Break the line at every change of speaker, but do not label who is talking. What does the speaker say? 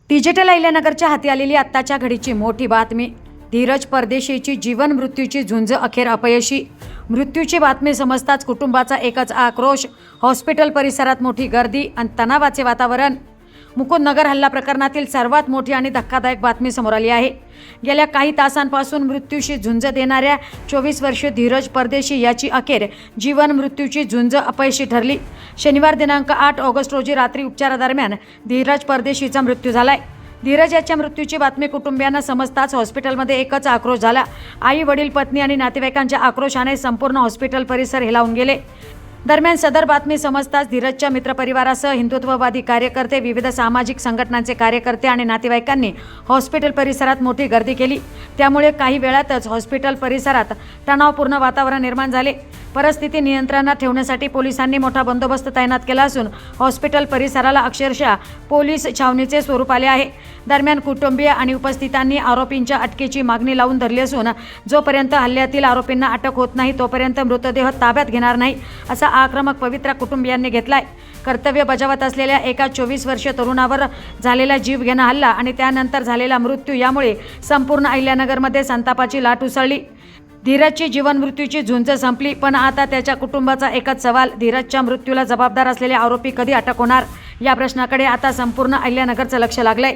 Digital अहिल्यानगरच्या हाती आलेली आत्ताच्या घडीची मोठी बातमी. धीरज परदेशीची जीवन मृत्यूची झुंज अखेर अपयशी. मृत्यूची बातमी समजताच कुटुंबाचा एकच आक्रोश. हॉस्पिटल परिसरात मोठी गर्दी आणि तणावाचे वातावरण. मुकुंदनगर हल्ला प्रकरणातील सर्वात मोठी आणि धक्कादायक बातमी समोर आली आहे. गेल्या काही तासांपासून मृत्यूशी झुंज देणाऱ्या 24 वर्षीय धीरज परदेशी याची अखेर जीवन मृत्यूची झुंज अपयशी ठरली. शनिवार दिनांक 8 ऑगस्ट रोजी रात्री उपचारादरम्यान धीरज परदेशीचा मृत्यू झालाय. धीरज याच्या मृत्यूची बातमी कुटुंबियांना समजताच हॉस्पिटलमध्ये एकच आक्रोश झाला. आई, वडील, पत्नी आणि नातेवाईकांच्या आक्रोशाने संपूर्ण हॉस्पिटल परिसर हेलावून गेले. दरम्यान सदर बातमी समजताच धीरजच्या मित्रपरिवारासह हिंदुत्ववादी कार्यकर्ते, विविध सामाजिक संघटनांचे कार्यकर्ते आणि नातेवाईकांनी हॉस्पिटल परिसरात मोठी गर्दी केली. त्यामुळे काही वेळातच हॉस्पिटल परिसरात तणावपूर्ण वातावरण निर्माण झाले. परिस्थिती नियंत्रणात ठेवण्यासाठी पोलिसांनी मोठा बंदोबस्त तैनात केला असून हॉस्पिटल परिसराला अक्षरशः पोलीस छावणीचे स्वरूप आले आहे. दरम्यान कुटुंबीय आणि उपस्थितांनी आरोपींच्या अटकेची मागणी लावून धरली असून जोपर्यंत हल्ल्यातील आरोपींना अटक होत नाही तोपर्यंत मृतदेह ताब्यात घेणार नाही असा आक्रमक पवित्रा कुटुंबियांनी घेतलाय. कर्तव्य बजावत असलेल्या एका 24 वर्षीय तरुणावर झालेला जीवघेणा हल्ला आणि त्यानंतर झालेला मृत्यू यामुळे संपूर्ण अहिल्यानगरमध्ये संतापाची लाट उसळली. धीरजची जीवन मृत्यूची झुंज संपली, पण आता त्याच्या कुटुंबाचा एकच सवाल, धीरजच्या मृत्यूला जबाबदार असलेले आरोपी कधी अटक होणार? या प्रश्नाकडे आता संपूर्ण अहिल्यानगरचं लक्ष लागलंय.